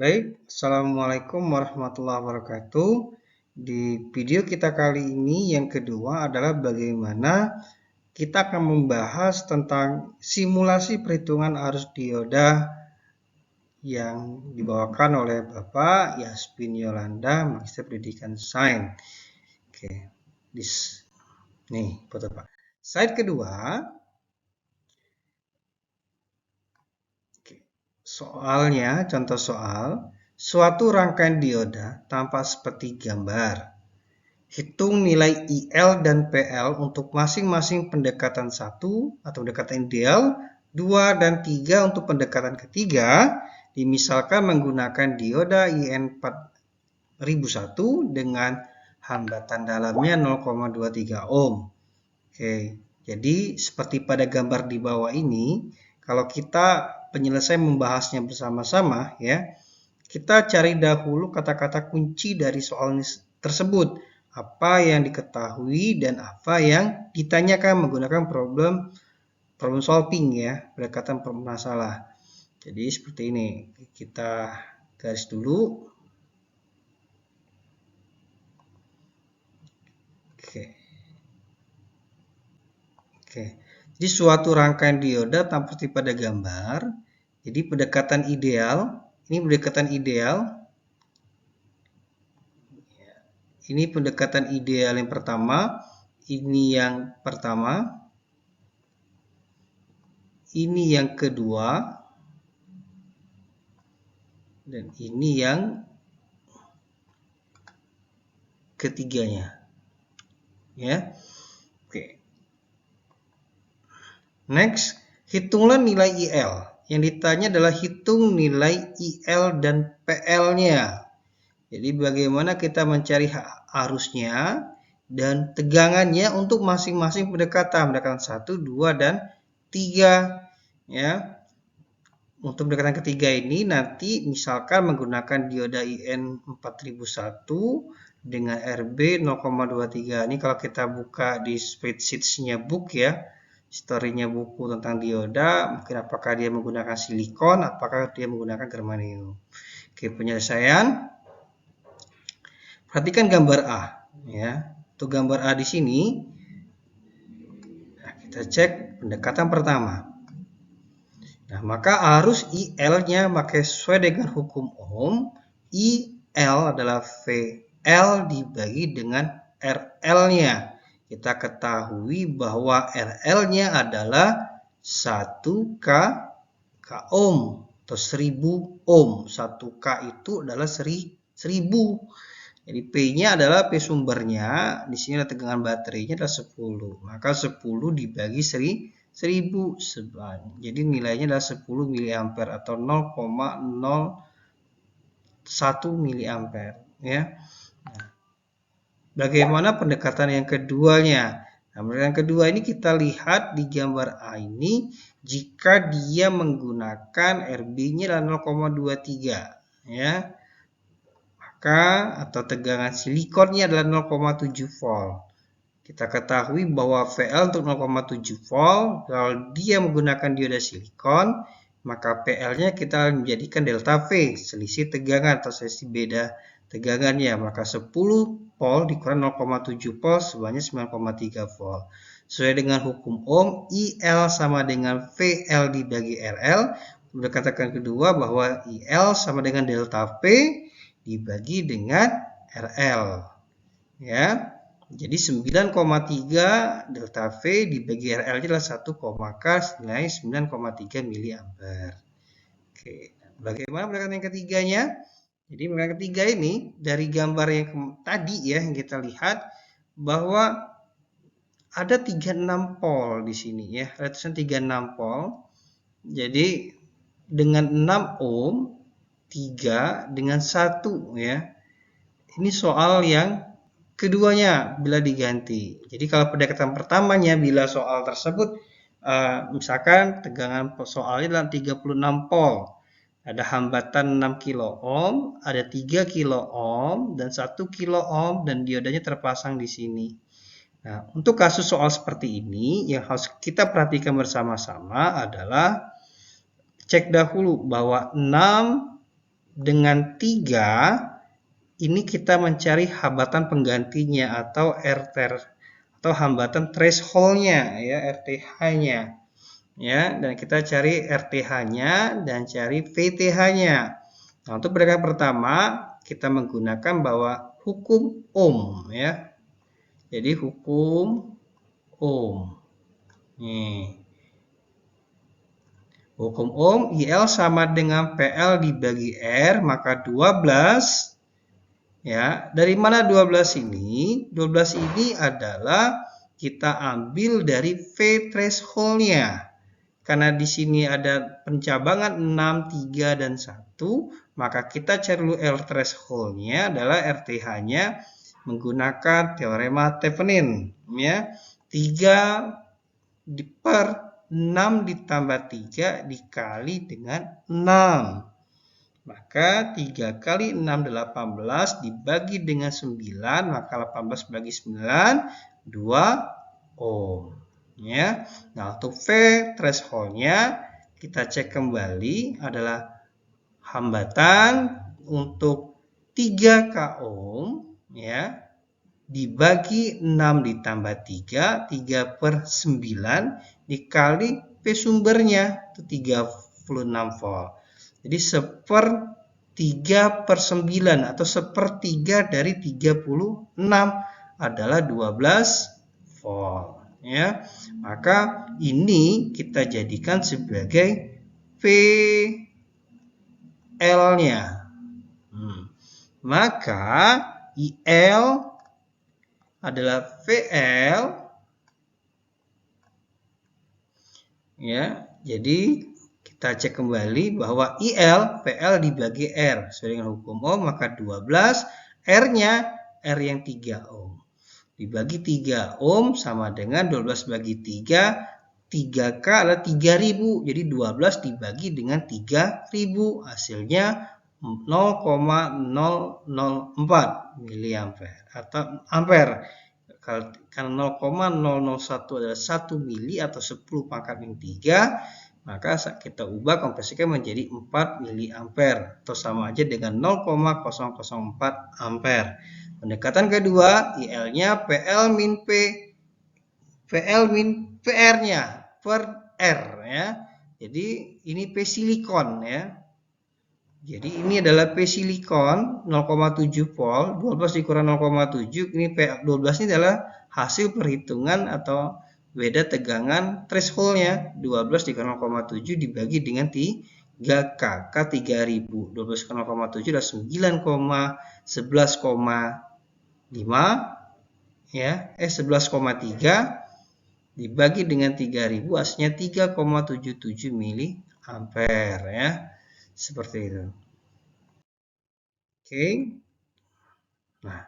Baik, Assalamualaikum warahmatullahi wabarakatuh. Di video kita kali ini yang kedua adalah bagaimana kita akan membahas tentang simulasi perhitungan arus dioda yang dibawakan oleh Bapak Yasmin Yolanda, Magister Pendidikan Sains. Oke, nih foto Pak. Slide kedua. Soalnya, contoh soal, suatu rangkaian dioda tampak seperti gambar. Hitung nilai IL dan PL untuk masing-masing pendekatan 1 atau pendekatan ideal, 2 dan 3 untuk pendekatan ketiga, dimisalkan menggunakan dioda IN4001 dengan hambatan dalamnya 0,23 ohm. Oke, jadi seperti pada gambar di bawah ini, kalau kita penyelesaian membahasnya bersama-sama ya, kita cari dahulu kata-kata kunci dari soal tersebut, apa yang diketahui dan apa yang ditanyakan menggunakan problem solving ya, pendekatan masalah. Jadi seperti ini, kita garis dulu. Oke. Jadi suatu rangkaian dioda tampak seperti pada gambar. Jadi pendekatan ideal, ini pendekatan ideal. Ini pendekatan ideal yang pertama, ini yang pertama, ini yang kedua, dan ini yang ketiganya. Ya. Oke. Next, hitunglah nilai IL. Yang ditanya adalah hitung nilai IL dan PL-nya. Jadi bagaimana kita mencari arusnya dan tegangannya untuk masing-masing pendekatan 1, 2, dan 3. Ya. Untuk pendekatan ketiga ini nanti misalkan menggunakan dioda IN4001 dengan RB 0,23. Ini kalau kita buka di spreadsheet-nya book ya, historinya buku tentang dioda, mungkin apakah dia menggunakan silikon, apakah dia menggunakan germanium. Oke, penyelesaian. Perhatikan gambar A ya. Untuk gambar A di sini nah, kita cek pendekatan pertama. Nah, maka arus IL-nya maka sesuai dengan hukum Ohm, IL adalah VL dibagi dengan RL-nya. Kita ketahui bahwa RL-nya adalah 1K ohm atau 1000 ohm. 1K itu adalah 1000. Jadi P-nya adalah P sumbernya, di sini ada tegangan baterainya adalah 10. Maka 10 dibagi 1000. Jadi nilainya adalah 10 mA atau 0,01 mA ya. Nah, bagaimana pendekatan yang keduanya? Nah, pendekatan kedua ini kita lihat di gambar A ini, jika dia menggunakan RB-nya adalah 0,23 ya. Atau tegangan silikonnya adalah 0,7 volt. Kita ketahui bahwa VL untuk 0,7 volt, kalau dia menggunakan dioda silikon, maka PL-nya kita menjadikan delta V, selisih tegangan atau selisih beda tegangannya. Maka 10 volt dikurang 0,7 volt sebanyak 9,3 volt. Sesuai dengan hukum Ohm, IL sama dengan VL dibagi RL. Sudah katakan kedua bahwa IL sama dengan delta V dibagi dengan RL. Ya. Jadi 9,3 delta V dibagi RL adalah 1,K nilai 9,3 mA. Oke. Bagaimana pendekatan yang ketiganya? Jadi pendekatan ketiga ini dari gambar yang tadi ya yang kita lihat bahwa ada 36 pol di sini ya. Ada tulisan 36 pol. Jadi dengan 6 ohm 3 dengan 1 ya. Ini soal yang keduanya bila diganti. Jadi kalau pendekatan pertamanya bila soal tersebut misalkan tegangan soalnya adalah 36 volt. Ada hambatan 6 kilo ohm, ada 3 kilo ohm dan 1 kilo ohm dan diodanya terpasang di sini. Nah, untuk kasus soal seperti ini yang harus kita perhatikan bersama-sama adalah cek dahulu bahwa 6 dengan 3, ini kita mencari hambatan penggantinya atau atau hambatan threshold-nya ya, RTH-nya. Ya, dan kita cari RTH-nya dan cari VTH-nya. Nah, untuk pendekatan pertama kita menggunakan bahwa hukum Ohm ya. Jadi hukum Ohm. Nih. Hukum Ohm, IL sama dengan PL dibagi R, maka 12. Ya, dari mana 12 ini? 12 ini adalah kita ambil dari V threshold-nya. Karena di sini ada pencabangan 6, 3, dan 1, maka kita cari dulu L threshold-nya adalah RTH-nya menggunakan teorema Thevenin. Ya. 3 per 6 ditambah 3 dikali dengan 6. Maka 3 kali 6, 18 dibagi dengan 9, maka 18 bagi 9, 2 ohm. Ya. Nah, untuk V threshold-nya kita cek kembali adalah hambatan untuk 3K ohm ya dibagi 6 ditambah 3, 3 per 9 dikali V sumbernya itu 36 volt. Jadi 1/3 per 9 atau 1/3 dari 36 adalah 12 volt. Ya, maka ini kita jadikan sebagai VL-nya. Maka IL adalah VL. Ya, jadi kita cek kembali bahwa IL PL dibagi R sesuai dengan hukum Ohm, maka 12 R-nya R yang 3 ohm. Dibagi 3 ohm sama dengan 12 bagi 3, 3K adalah 3000. Jadi 12 dibagi dengan 3000 hasilnya 0,004 miliampere atau ampere. Karena 0,001 adalah 1 mili atau 10 pangkat min 3, maka kita ubah konversikan menjadi 4 miliampere atau sama aja dengan 0,004 ampere. Pendekatan kedua, IL-nya PL min P, PL min PR-nya per R ya. Jadi ini P silikon ya. Jadi ini adalah P silikon 0,7 volt, 12 dikurang 0,7, ini P12 ini adalah hasil perhitungan atau beda tegangan threshold-nya. 12 dikurang 0,7 dibagi dengan 3K, K 3000. 12 dikurang 0,7 adalah 9,11,5 ya, 11,3 dibagi dengan 3000 hasilnya 3,77 miliampere ya. Seperti itu. Oke. Nah,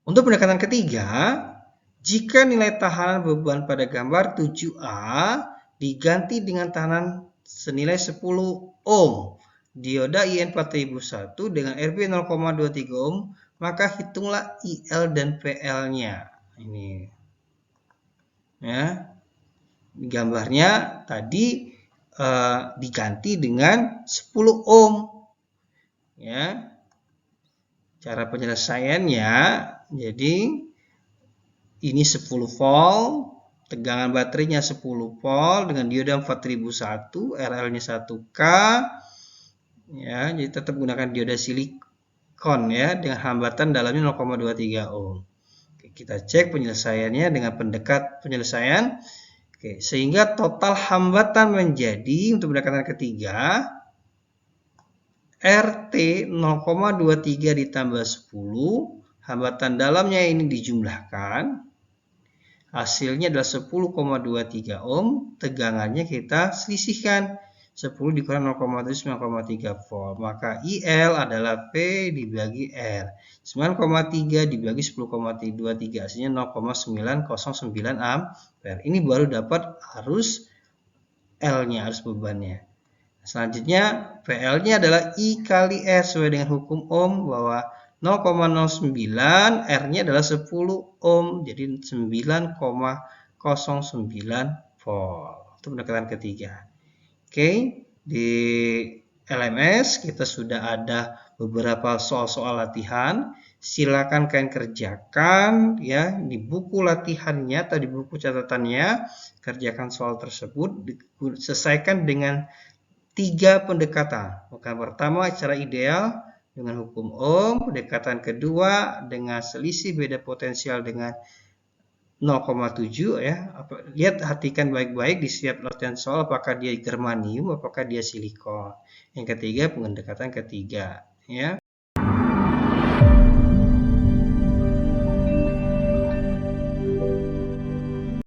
untuk pendekatan ketiga, jika nilai tahanan beban pada gambar 7A diganti dengan tahanan senilai 10 ohm, dioda IN4001 dengan RB 0,23 ohm, maka hitunglah IL dan PL-nya. Ini ya. Gambarnya tadi diganti dengan 10 ohm. Ya. Cara penyelesaiannya, jadi ini 10 volt, tegangan baterainya 10 volt dengan dioda 4001, RL-nya 1K. Ya, jadi tetap gunakan dioda silikon ya dengan hambatan dalamnya 0,23 ohm. Oke, kita cek penyelesaiannya dengan pendekat penyelesaian. Oke, sehingga total hambatan menjadi untuk pendekatan ketiga RT 0,23 ditambah 10, hambatan dalamnya ini dijumlahkan. Hasilnya adalah 10,23 ohm, tegangannya kita selisihkan. 10 dikurang 0,7, 9,3 volt. Maka IL adalah P dibagi R. 9,3 dibagi 10,23, hasilnya 0,909 ampere. Ini baru dapat arus L-nya, arus bebannya. Selanjutnya, PL-nya adalah I kali R sesuai dengan hukum Ohm bahwa 0,09, R-nya adalah 10 ohm, jadi 9,09 volt. Itu pendekatan ketiga. Oke, Di LMS kita sudah ada beberapa soal-soal latihan. Silakan kalian kerjakan ya di buku latihannya atau di buku catatannya. Kerjakan soal tersebut, selesaikan dengan 3 pendekatan. Pendekatan pertama cara ideal dengan hukum Ohm, pendekatan kedua dengan selisih beda potensial dengan 0,7 ya. Lihat, perhatikan baik-baik di setiap latihan soal apakah dia germanium, apakah dia silikon. Yang ketiga pendekatan ketiga ya.